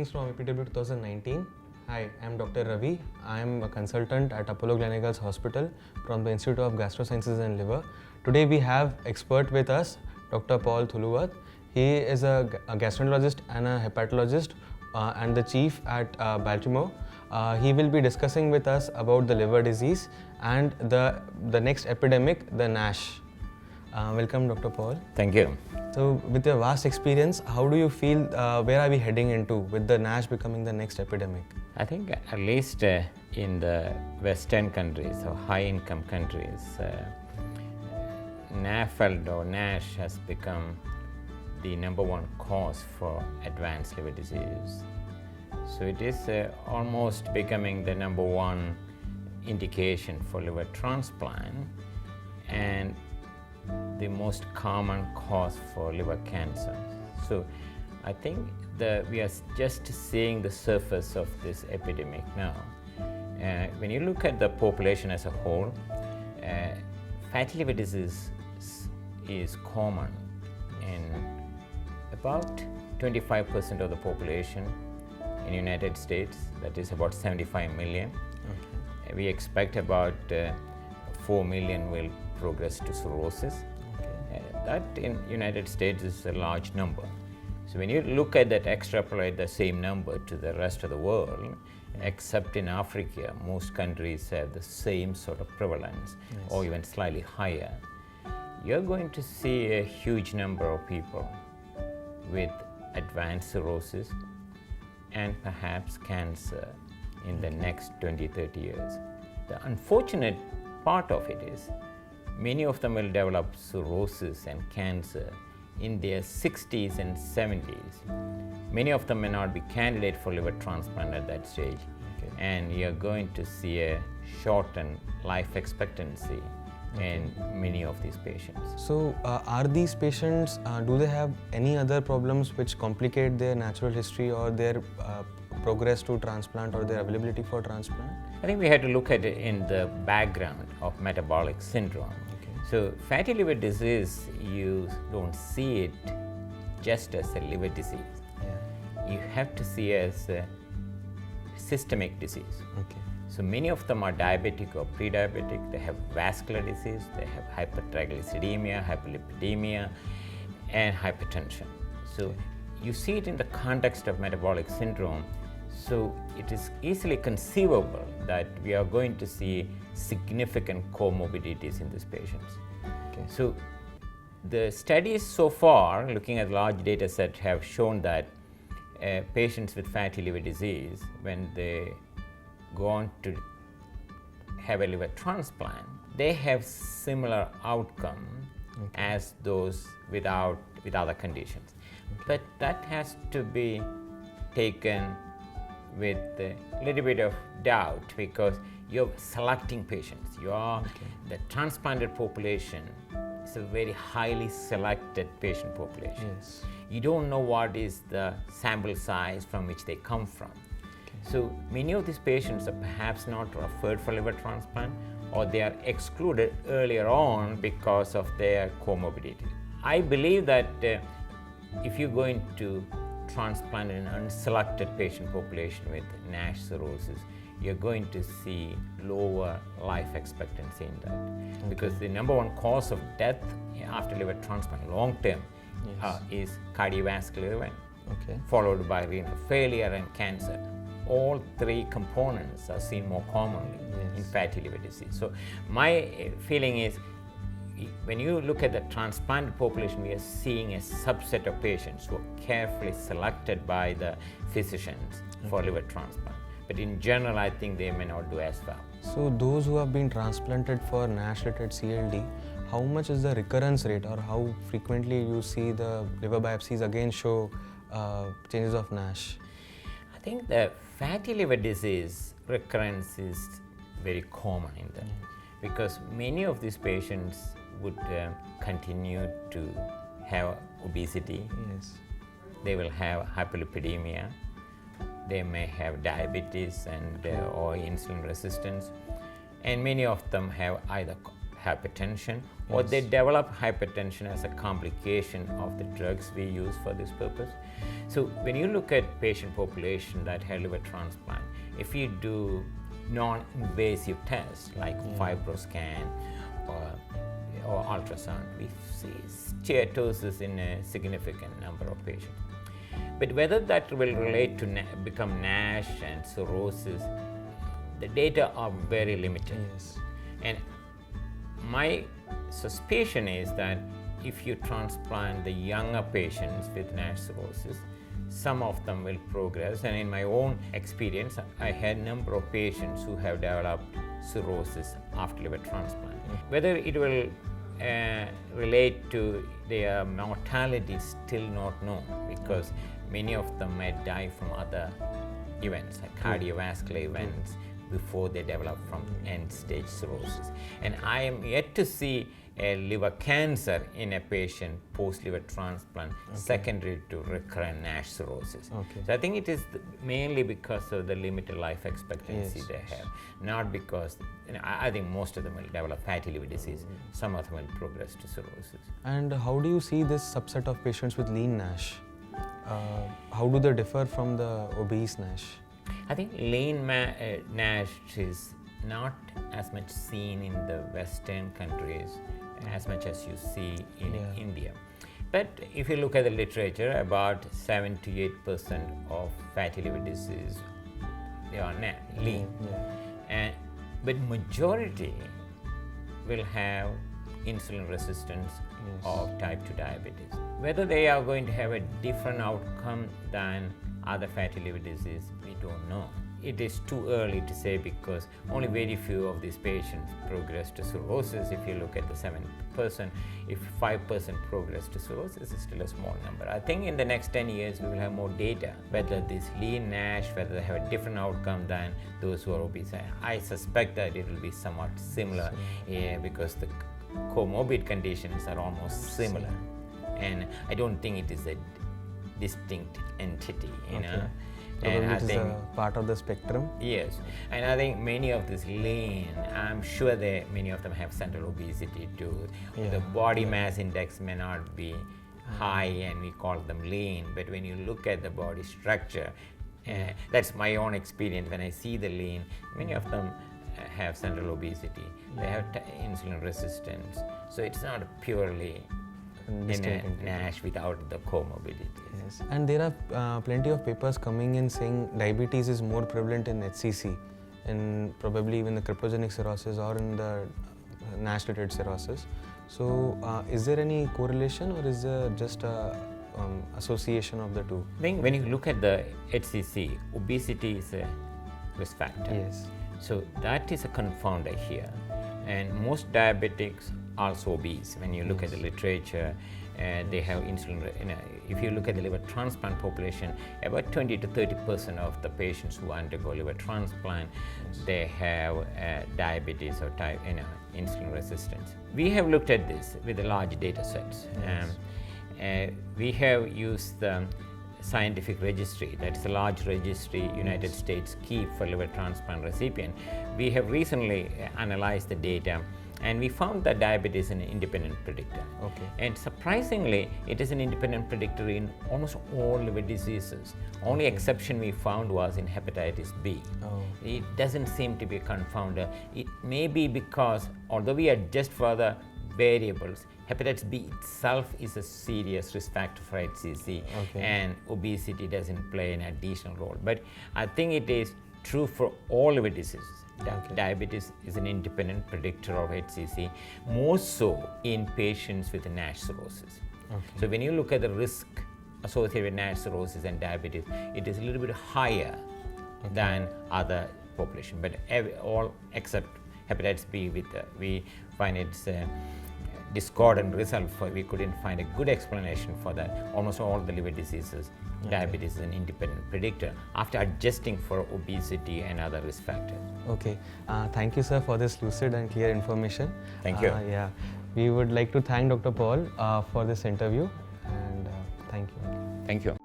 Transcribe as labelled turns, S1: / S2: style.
S1: greetings from EPW 2019. Hi, I am Dr. Ravi. I am a consultant at Apollo Gleneagles Hospital from the Institute of Gastrosciences and Liver. Today we have expert with us, Dr. Paul Thuluvath. He is a gastroenterologist and a hepatologist and the chief at Baltimore. He will be discussing with us about the liver disease and the next epidemic, the NASH. Welcome, Dr. Paul.
S2: Thank you.
S1: So, with your vast experience, how do you feel, where are we heading into with the NASH becoming the next epidemic?
S2: I think at least in the Western countries or high-income countries, NAFLD or NASH has become the number one cause for advanced liver disease. So it is almost becoming the number one indication for liver transplant and the most common cause for liver cancer. So I think we are just seeing the surface of this epidemic now. When you look at the population as a whole, fatty liver disease is common in about 25% of the population in the United States, that is about 75 million. Okay. We expect about 4 million will progress to cirrhosis. Okay. That in United States is a large number. So when you look at that, extrapolate the same number to the rest of the world, except in Africa, most countries have the same sort of prevalence, yes, or even slightly higher. You're going to see a huge number of people with advanced cirrhosis and perhaps cancer in the next 20-30 years. The unfortunate part of it is many of them will develop cirrhosis and cancer in their 60s and 70s. Many of them may not be candidate for liver transplant at that stage. Okay. And you're going to see a shortened life expectancy in many of these patients.
S1: So are these patients, do they have any other problems which complicate their natural history or their progress to transplant or their availability for transplant?
S2: I think we had to look at it in the background of metabolic syndrome. Okay. So fatty liver disease, you don't see it just as a liver disease. Yeah. You have to see it as a systemic disease. Okay. So many of them are diabetic or pre-diabetic. They have vascular disease, they have hypertriglyceridemia, hyperlipidemia, and hypertension. So you see it in the context of metabolic syndrome. So it is easily conceivable that we are going to see significant comorbidities in these patients. Okay. So the studies so far, looking at large data set, have shown that patients with fatty liver disease, when they go on to have a liver transplant, they have similar outcome as those with other conditions. But that has to be taken with a little bit of doubt, because you're selecting patients. The transplanted population is a very highly selected patient population. Yes. You don't know what is the sample size from which they come from. So many of these patients are perhaps not referred for liver transplant, or they are excluded earlier on because of their comorbidity. I believe that if you're going to transplant an unselected patient population with NASH cirrhosis, you're going to see lower life expectancy in that. Because the number one cause of death after liver transplant long term, yes, is cardiovascular event, followed by renal failure and cancer. All three components are seen more commonly, yes, in fatty liver disease. So my feeling is, when you look at the transplanted population, we are seeing a subset of patients who are carefully selected by the physicians for liver transplant. But in general, I think they may not do as well.
S1: So those who have been transplanted for NASH-related CLD, how much is the recurrence rate, or how frequently you see the liver biopsies again show changes of NASH?
S2: I think the fatty liver disease recurrence is very common in that, because many of these patients would continue to have obesity. Yes. They will have hyperlipidemia. They may have diabetes and or insulin resistance, and many of them have either hypertension, or they develop hypertension as a complication of the drugs we use for this purpose. So when you look at patient population that have liver transplant, if you do non-invasive tests like fibroscan or ultrasound, we see steatosis in a significant number of patients. But whether that will relate to become NASH and cirrhosis, the data are very limited.
S1: Yes.
S2: And my suspicion is that if you transplant the younger patients with NASH cirrhosis, some of them will progress. And in my own experience, I had a number of patients who have developed cirrhosis after liver transplant. Whether it will relate to their mortality is still not known, because many of them might die from other events like cardiovascular events before they develop from end-stage cirrhosis. And I am yet to see a liver cancer in a patient post-liver transplant secondary to recurrent NASH cirrhosis. So I think it is mainly because of the limited life expectancy they have, not because, I think most of them will develop fatty liver disease, some of them will progress to cirrhosis.
S1: And how do you see this subset of patients with lean NASH? How do they differ from the obese NASH?
S2: I think lean NASH is not as much seen in the Western countries as much as you see in India. But if you look at the literature, about 7 to 8% of fatty liver disease, they are lean. But majority will have insulin resistance of type 2 diabetes. Whether they are going to have a different outcome than other fatty liver disease, we don't know. It is too early to say because only very few of these patients progress to cirrhosis. If you look at the 7%, if 5% progress to cirrhosis, it's still a small number. I think in the next 10 years, we will have more data, whether this lean NASH, whether they have a different outcome than those who are obese. I suspect that it will be somewhat similar because the comorbid conditions are almost similar. And I don't think it is a distinct entity, you know.
S1: And I think a part of the spectrum.
S2: Yes, and I think many of this lean, I'm sure many of them have central obesity too. The body mass index may not be high and we call them lean, but when you look at the body structure, that's my own experience. When I see the lean, many of them have central obesity. They have insulin resistance, so it's not purely in a NASH without the comorbidity.
S1: Yes, and there are plenty of papers coming in saying diabetes is more prevalent in HCC, and probably even the cryptogenic cirrhosis or in the NASH-related cirrhosis. So, is there any correlation, or is there just a association of the two?
S2: I think when you look at the HCC, obesity is a risk factor.
S1: Yes.
S2: So that is a confounder here, and most diabetics also obese. When you look at the literature, they have insulin. If you look at the liver transplant population, about 20 to 30% of the patients who undergo liver transplant, they have diabetes or type, insulin resistance. We have looked at this with the large data sets. We have used the scientific registry, that's a large registry United States keep for liver transplant recipient. We have recently analyzed the data, and we found that diabetes is an independent predictor. And surprisingly, it is an independent predictor in almost all liver diseases. Only exception we found was in hepatitis B. It doesn't seem to be a confounder. It may be because, although we adjust for the variables, hepatitis B itself is a serious risk factor for HCC, and obesity doesn't play an additional role. But I think it is true for all liver diseases. Diabetes is an independent predictor of HCC, more so in patients with NASH cirrhosis. So when you look at the risk associated with NASH cirrhosis and diabetes, it is a little bit higher than other population. But all except hepatitis B, we find it's discordant result. We couldn't find a good explanation for that. Almost all the liver diseases, diabetes is an independent predictor after adjusting for obesity and other risk factors.
S1: Thank you, sir, for this lucid and clear information.
S2: Thank you.
S1: We would like to thank Dr. Paul for this interview, and thank you.
S2: Thank you.